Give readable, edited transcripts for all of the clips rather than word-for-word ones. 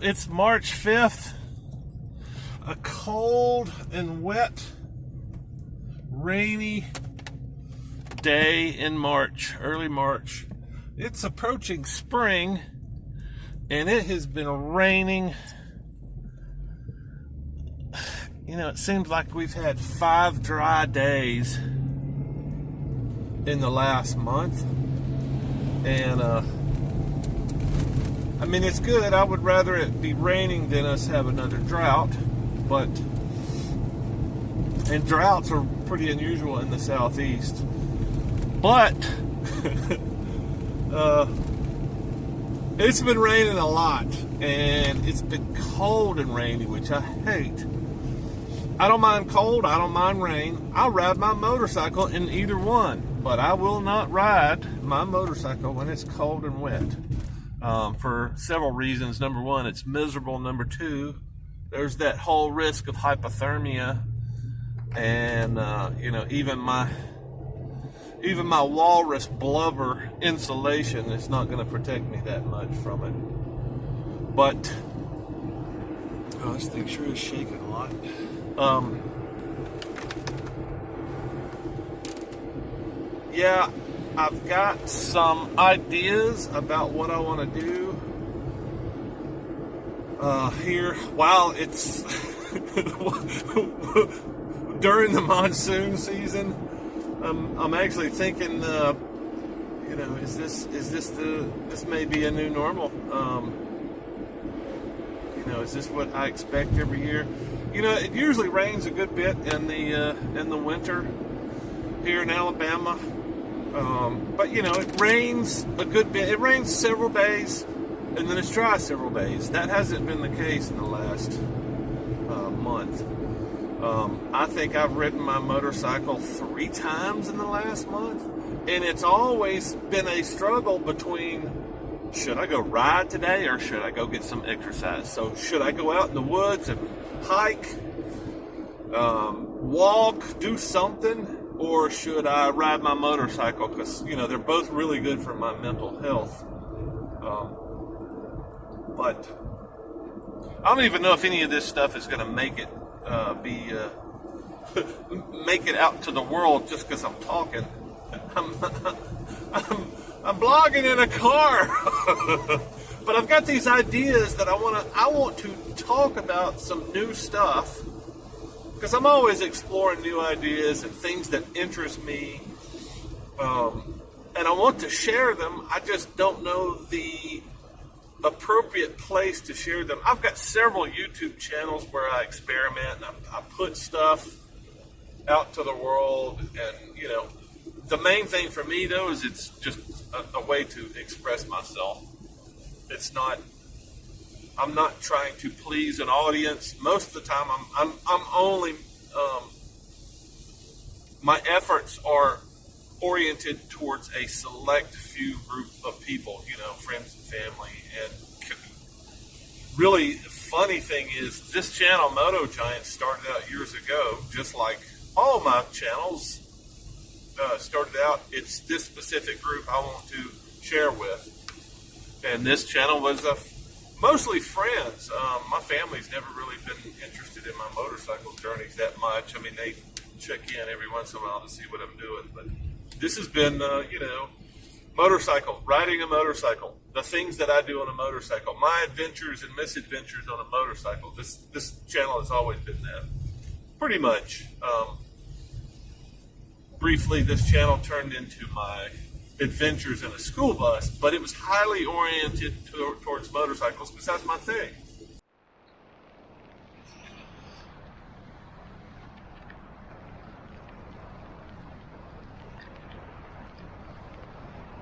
It's March 5th, a cold and wet, rainy day in March, early March. It's approaching spring, and it has been raining. You know, it seems like we've had 5 dry days in the last month, and I mean, it's good. I would rather it be raining than us have another drought, and droughts are pretty unusual in the southeast. But it's been raining a lot, and it's been cold and rainy, which I hate. I don't mind cold, I don't mind rain. I'll ride my motorcycle in either one, but I will not ride my motorcycle when it's cold and wet. For several reasons. Number one, it's miserable. Number two, there's that whole risk of hypothermia, and you know, even my walrus blubber insulation is not going to protect me that much from it. But this thing sure is shaking a lot. Yeah, I've got some ideas about what I want to do here while it's during the monsoon season. I'm actually thinking, you know, this may be a new normal. You know, is this what I expect every year? You know, it usually rains a good bit in the winter here in Alabama. But you know, it rains a good bit. It rains several days, and then it's dry several days. That hasn't been the case in the last month. I think I've ridden my motorcycle 3 times in the last month, and it's always been a struggle between, should I go ride today or should I go get some exercise? So should I go out in the woods and hike, walk, do something? Or should I ride my motorcycle? Because, you know, they're both really good for my mental health. But I don't even know if any of this stuff is going to make it make it out to the world just because I'm talking. I'm blogging in a car. But I've got these ideas that I want to talk about some new stuff. Because I'm always exploring new ideas and things that interest me, and I want to share them. I just don't know the appropriate place to share them. I've got several YouTube channels where I experiment and I put stuff out to the world, and you know, the main thing for me though is it's just a way to express myself. It's not. I'm not trying to please an audience. Most of the time, I'm only my efforts are oriented towards a select few group of people, you know, friends and family. And really funny thing is, this channel, Moto Giant, started out years ago, just like all my channels started out. It's this specific group I want to share with, and this channel was mostly friends. My family's never really been interested in my motorcycle journeys that much. I mean, they check in every once in a while to see what I'm doing, but this has been, you know, riding a motorcycle, the things that I do on a motorcycle, my adventures and misadventures on a motorcycle. This channel has always been that, pretty much. Briefly, this channel turned into my adventures in a school bus, but it was highly oriented towards motorcycles because that's my thing.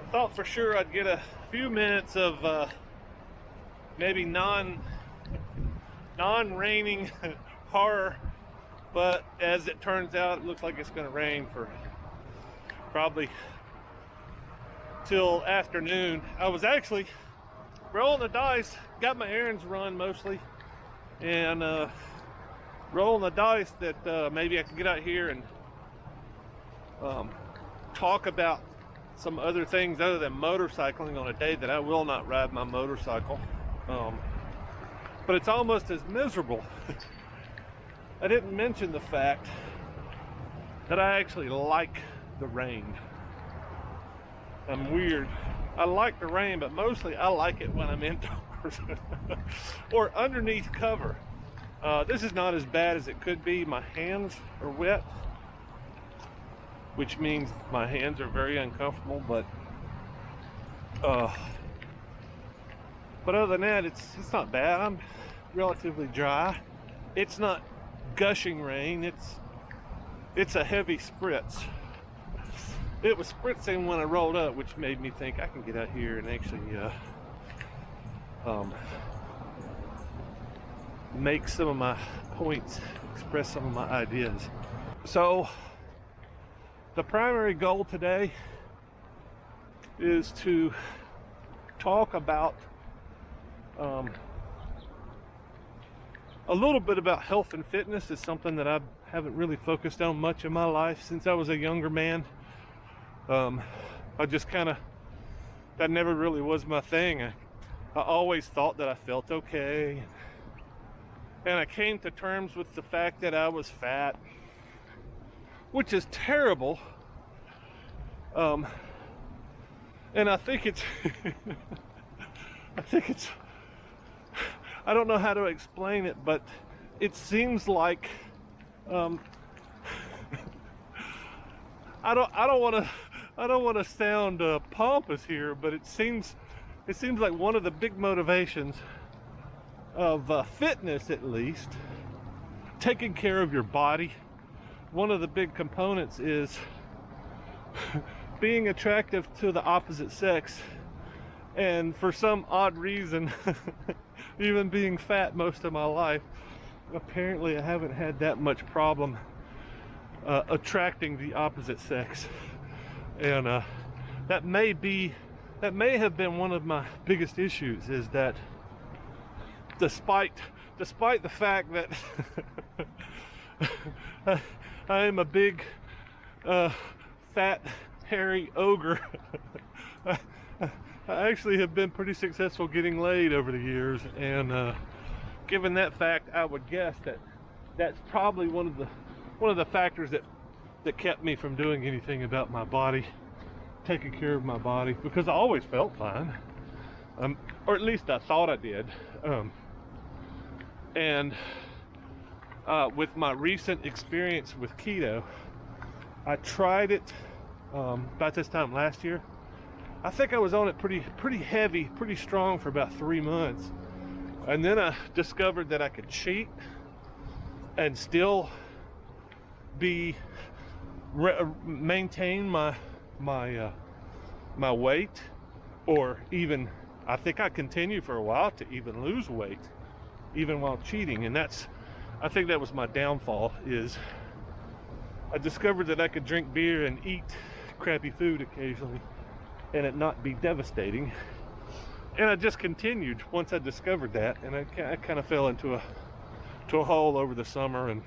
I thought for sure I'd get a few minutes of maybe non-raining horror, but as it turns out, it looks like it's going to rain for probably till afternoon. I was actually rolling the dice, got my errands run mostly, and rolling the dice that maybe I can get out here and talk about some other things other than motorcycling on a day that I will not ride my motorcycle. but it's almost as miserable. I didn't mention the fact that I actually like the rain. I'm weird. I like the rain, but mostly I like it when I'm indoors or underneath cover. This is not as bad as it could be. My hands are wet, which means my hands are very uncomfortable, but other than that, it's not bad. I'm relatively dry. It's not gushing rain. It's a heavy spritz. It was spritzing when I rolled up, which made me think I can get out here and actually make some of my points, express some of my ideas. So the primary goal today is to talk about a little bit about health and fitness. Is something that I haven't really focused on much in my life since I was a younger man. I just that never really was my thing. I always thought that I felt okay, and I came to terms with the fact that I was fat, which is terrible. And I think it's I don't know how to explain it, but it seems like I don't want to sound pompous here, but it seems like one of the big motivations of fitness, at least, taking care of your body. One of the big components is being attractive to the opposite sex, and for some odd reason, even being fat most of my life, apparently I haven't had that much problem attracting the opposite sex. And that may have been one of my biggest issues, is that despite the fact that I am a big fat hairy ogre, I actually have been pretty successful getting laid over the years, and given that fact, I would guess that that's probably one of the factors that kept me from doing anything about my body, taking care of my body, because I always felt fine, or at least I thought I did. And with my recent experience with keto, I tried it about this time last year. I think I was on it pretty heavy, pretty strong for about 3 months, and then I discovered that I could cheat and still maintain my weight, or even, I think I continued for a while to even lose weight even while cheating. And I think that was my downfall, is I discovered that I could drink beer and eat crappy food occasionally and it not be devastating, and I just continued once I discovered that, and I kind of fell into a hole over the summer and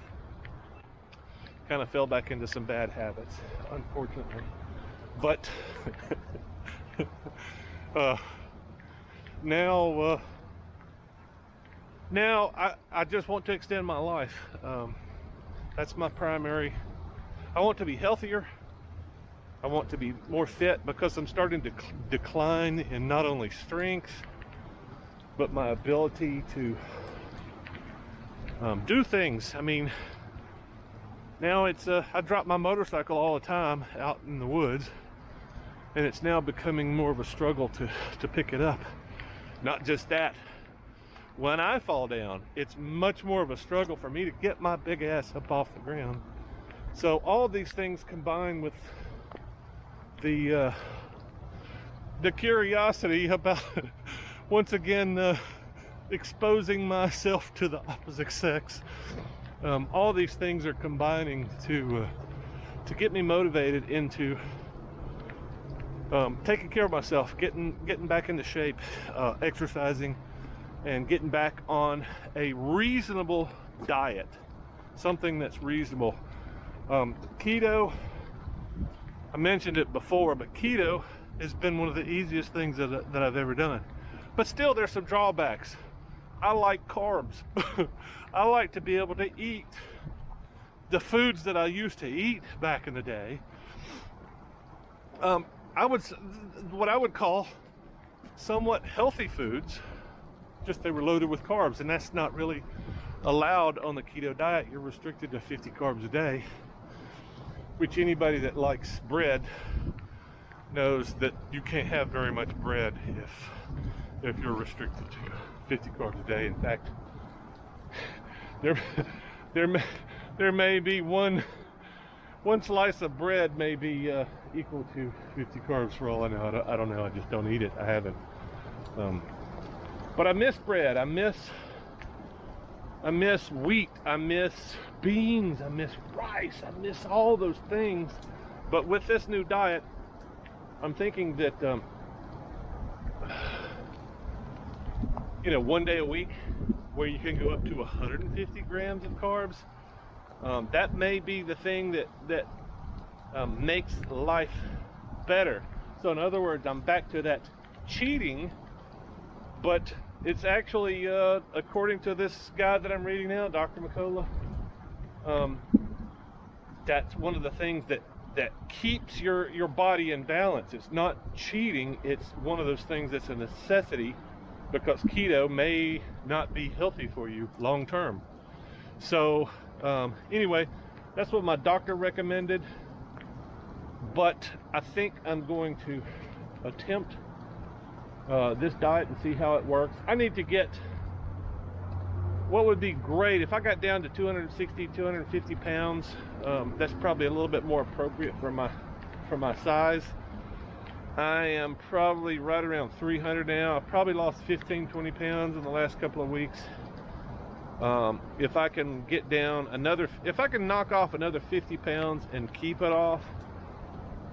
kind of fell back into some bad habits, unfortunately. But now I just want to extend my life. That's my primary. I want to be healthier. I want to be more fit, because I'm starting to decline in not only strength, but my ability to do things. I mean, now I drop my motorcycle all the time out in the woods, and it's now becoming more of a struggle to pick it up. Not just that, when I fall down, it's much more of a struggle for me to get my big ass up off the ground. So all these things combined with the curiosity about once again exposing myself to the opposite sex, all these things are combining to get me motivated into taking care of myself, getting back into shape, exercising, and getting back on a reasonable diet, something that's reasonable. Keto, I mentioned it before, but keto has been one of the easiest things that I've ever done. But still, there's some drawbacks. I like carbs. I like to be able to eat the foods that I used to eat back in the day. What I would call somewhat healthy foods, just they were loaded with carbs, and that's not really allowed on the keto diet. You're restricted to 50 carbs a day, which anybody that likes bread knows that you can't have very much bread if you're restricted to 50 carbs a day. In fact, there may be one slice of bread may be equal to 50 carbs for all I know. I don't know. I just don't eat it. I haven't. But I miss bread. I miss wheat. I miss beans. I miss rice. I miss all those things. But with this new diet, I'm thinking that, 1 day a week where you can go up to 150 grams of carbs, that may be the thing that makes life better. So in other words, I'm back to that cheating, but it's actually, according to this guy that I'm reading now, Dr. McCullough, that's one of the things that keeps your body in balance. It's not cheating, it's one of those things that's a necessity, because keto may not be healthy for you long term. So anyway, that's what my doctor recommended, but I think I'm going to attempt this diet and see how it works. I need to get, what would be great if I got down to 260, 250 pounds. That's probably a little bit more appropriate for my size. I am probably right around 300 now. I probably lost 15, 20 pounds in the last couple of weeks. If I can get down if I can knock off another 50 pounds and keep it off,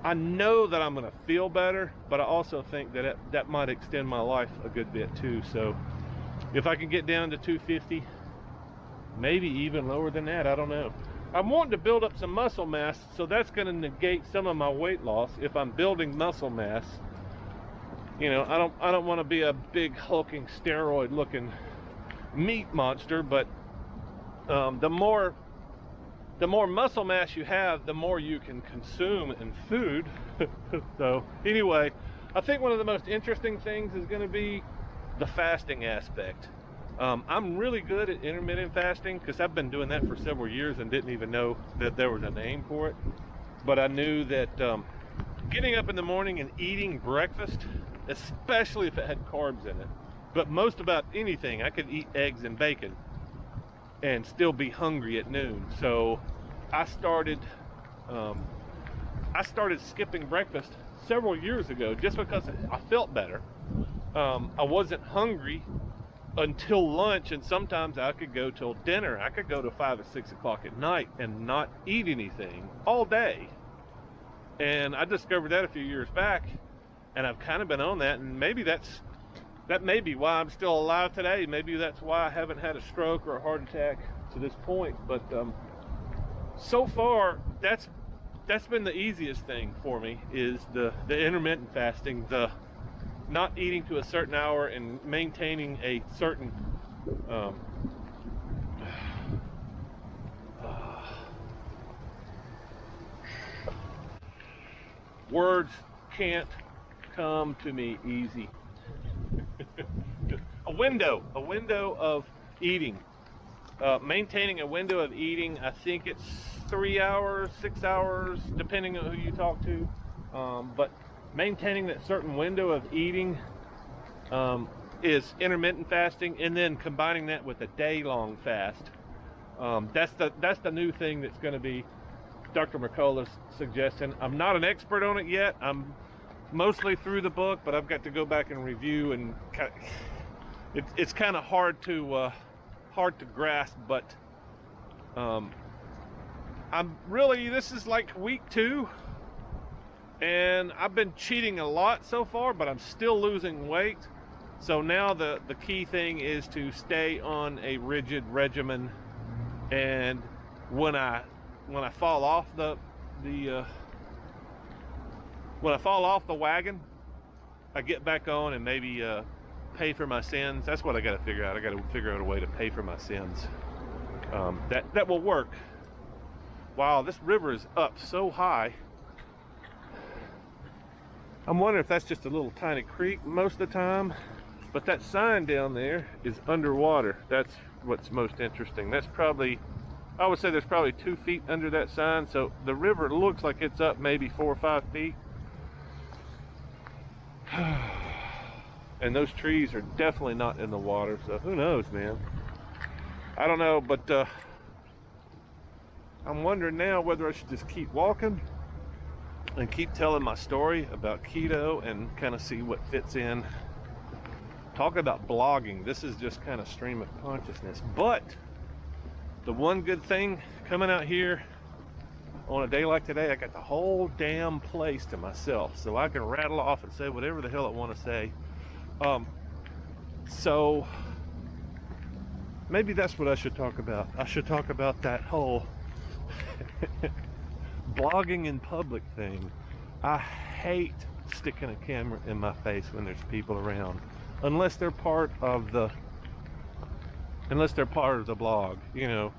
I know that I'm going to feel better, but I also think that might extend my life a good bit too. So if I can get down to 250, maybe even lower than that, I don't know. I'm wanting to build up some muscle mass, so that's going to negate some of my weight loss if I'm building muscle mass. I don't want to be a big hulking steroid looking meat monster, but the more muscle mass you have, the more you can consume in food. So anyway, I think one of the most interesting things is going to be the fasting aspect. I'm really good at intermittent fasting because I've been doing that for several years and didn't even know that there was a name for it. But I knew that getting up in the morning and eating breakfast, especially if it had carbs in it, but most about anything, I could eat eggs and bacon and still be hungry at noon. So I started skipping breakfast several years ago just because I felt better. I wasn't hungry until lunch, and sometimes I could go till dinner. I could go to 5 or 6 o'clock at night and not eat anything all day. And I discovered that a few years back, and I've kind of been on that, and maybe that may be why I'm still alive today. Maybe that's why I haven't had a stroke or a heart attack to this point. But so far, that's been the easiest thing for me, is the intermittent fasting, the not eating to a certain hour and maintaining a certain words can't come to me easy. a window of eating, maintaining a window of eating. I think it's 3 hours, 6 hours, depending on who you talk to, but maintaining that certain window of eating is intermittent fasting, and then combining that with a day-long fast. That's the new thing that's going to be Dr. McCullough's suggestion. I'm not an expert on it yet. I'm mostly through the book, but I've got to go back and review, and it's kind of hard to grasp. But this is like week 2. And I've been cheating a lot so far, but I'm still losing weight. So now the key thing is to stay on a rigid regimen. And when I fall off the wagon, I get back on and maybe pay for my sins. That's what I got to figure out. I got to figure out a way to pay for my sins. That will work. Wow, this river is up so high. I'm wondering if that's just a little tiny creek most of the time. But that sign down there is underwater. That's what's most interesting. That's probably, I would say there's probably 2 feet under that sign. So the river looks like it's up maybe 4 or 5 feet. And those trees are definitely not in the water. So who knows, man? I don't know, but I'm wondering now whether I should just keep walking and keep telling my story about keto and kind of see what fits in. Talk about blogging. This is just kind of stream of consciousness. But the one good thing coming out here on a day like today, I got the whole damn place to myself. So I can rattle off and say whatever the hell I want to say. So maybe that's what I should talk about. I should talk about that whole blogging in public thing. I hate sticking a camera in my face when there's people around. Unless they're part of the blog, you know.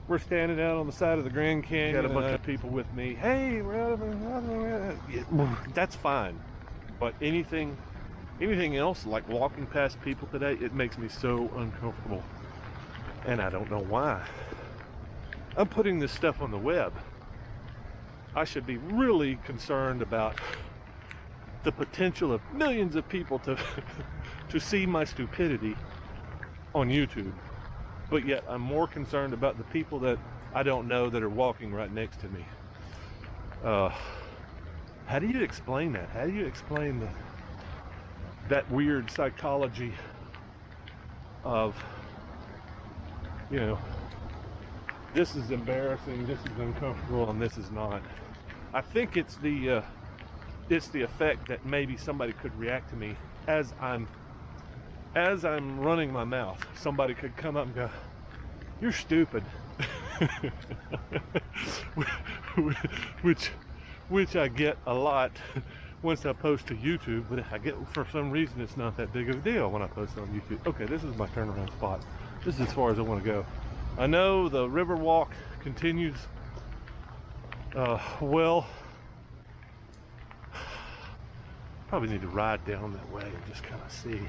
We're standing out on the side of the Grand Canyon. Got a bunch of people with me. Hey, that's fine. But anything else, like walking past people today, it makes me so uncomfortable. And I don't know why. I'm putting this stuff on the web. I should be really concerned about the potential of millions of people to see my stupidity on YouTube. But yet I'm more concerned about the people that I don't know that are walking right next to me. How do you explain that? How do you explain that weird psychology of, you know, this is embarrassing, this is uncomfortable, and this is not? I think it's the effect that maybe somebody could react to me as I'm running my mouth. Somebody could come up and go, "You're stupid," which I get a lot once I post to YouTube. But I get, for some reason, it's not that big of a deal when I post on YouTube. Okay, this is my turnaround spot. This is as far as I want to go. I know the river walk continues. Well, probably need to ride down that way and just kind of see.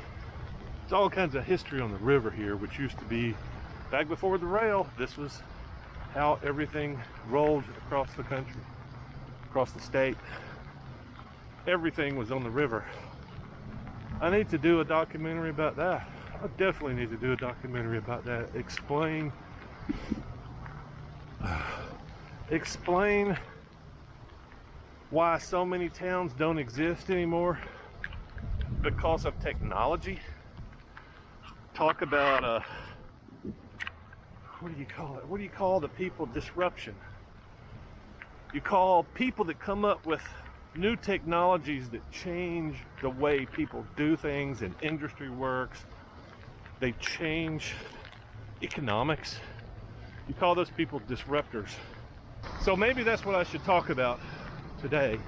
There's all kinds of history on the river here, which used to be, back before the rail, this was how everything rolled across the country, across the state. Everything was on the river. I need to do a documentary about that. I definitely need to do a documentary about that. Explain why so many towns don't exist anymore because of technology. Talk about what do you call it? What do you call the people? Disruption. You call people that come up with new technologies that change the way people do things and industry works. They change economics. You call those people disruptors. So maybe that's what I should talk about today,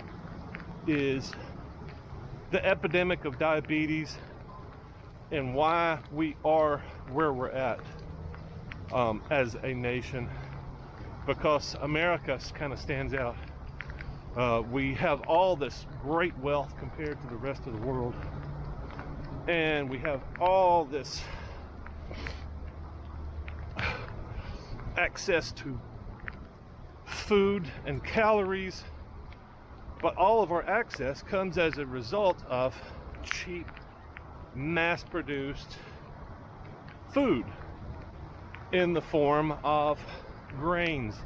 is the epidemic of diabetes and why we are where we're at as a nation, because America kind of stands out. We have all this great wealth compared to the rest of the world, and we have all this access to food and calories, but all of our access comes as a result of cheap, mass-produced food in the form of grains,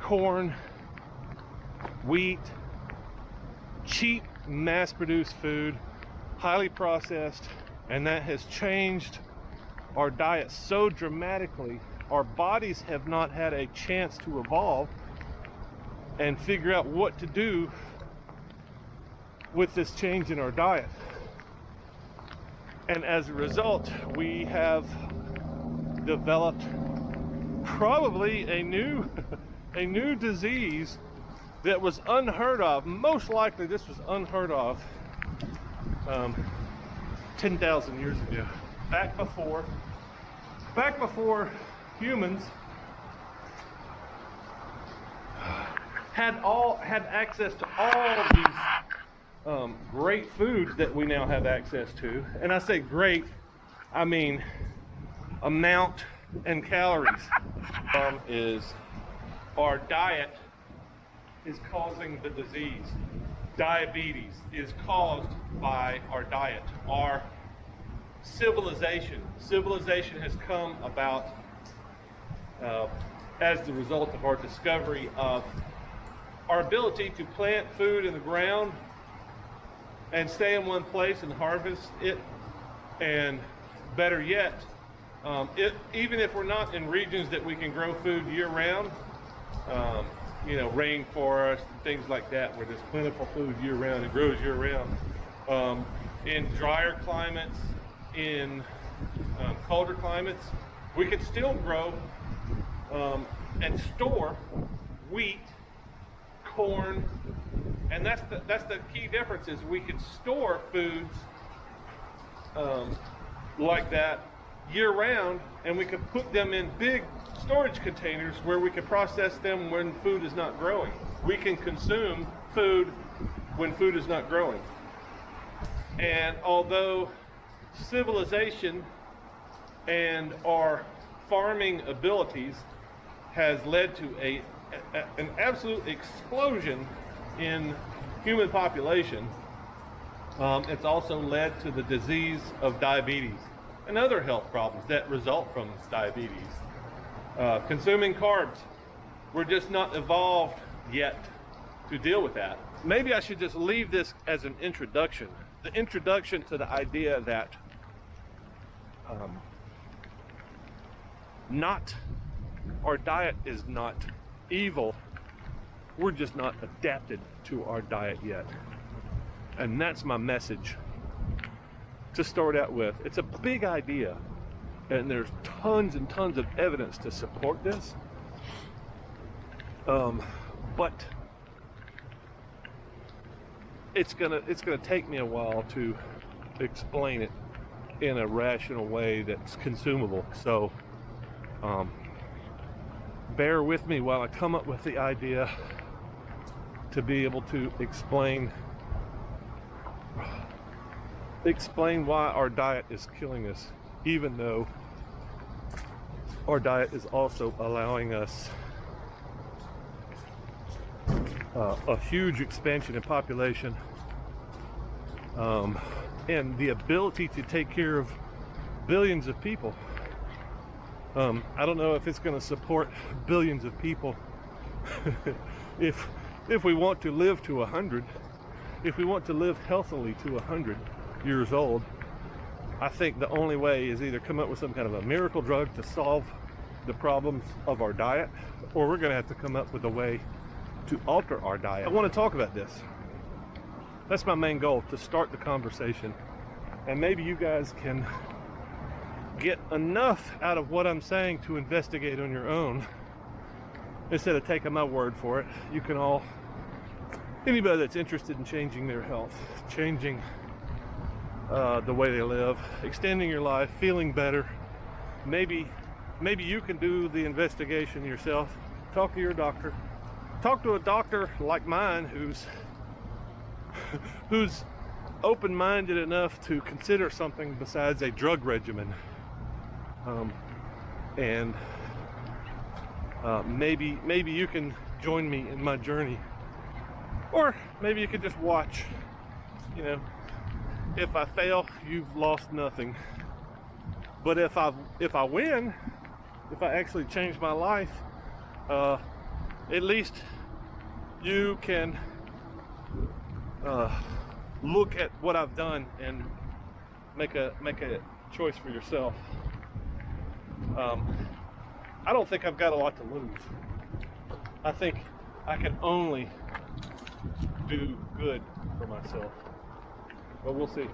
corn, wheat, cheap, mass-produced food, highly processed, and that has changed our diet so dramatically. Our bodies have not had a chance to evolve and figure out what to do with this change in our diet. And as a result, we have developed probably a new disease that was unheard of. Most likely this was unheard of 10,000 years ago. Back before humans had access to all of these great foods that we now have access to. And I say great, I mean amount and calories. Is our diet is causing the disease. Diabetes is caused by our diet. Our civilization has come about as the result of our discovery of our ability to plant food in the ground and stay in one place and harvest it, and better yet, even if we're not in regions that we can grow food year-round, rainforest and things like that, where there's plentiful food year-round, it grows year-round. In drier climates, in colder climates, we could still grow and store wheat, corn, and that's the key difference, is we could store foods like that year-round, and we could put them in big storage containers where we could process them when food is not growing. We can consume food when food is not growing. And although civilization and our farming abilities has led to an absolute explosion in human population, it's also led to the disease of diabetes and other health problems that result from diabetes. Consuming carbs, we're just not evolved yet to deal with that. Maybe I should just leave this as an introduction. The introduction to the idea that our diet is not evil, we're just not adapted to our diet yet. And that's my message to start out with. It's a big idea, and there's tons and tons of evidence to support this. But it's gonna take me a while to explain it in a rational way that's consumable. So bear with me while I come up with the idea to be able to explain why our diet is killing us, even though our diet is also allowing us a huge expansion in population, and the ability to take care of billions of people. I don't know if it's going to support billions of people if we want to live to 100, if we want to live healthily to 100 years old. I think the only way is either come up with some kind of a miracle drug to solve the problems of our diet, or we're going to have to come up with a way to alter our diet. I want to talk about this. That's my main goal, to start the conversation. And maybe you guys can get enough out of what I'm saying to investigate on your own, instead of taking my word for it. You can all, anybody that's interested in changing their health, changing the way they live, extending your life, feeling better, maybe you can do the investigation yourself. Talk to your doctor. Talk to a doctor like mine who's open-minded enough to consider something besides a drug regimen. Maybe you can join me in my journey, or maybe you could just watch. If I fail, you've lost nothing. But if I win, if I actually change my life, at least you can look at what I've done and make a choice for yourself. I don't think I've got a lot to lose. I think I can only do good for myself. But we'll see.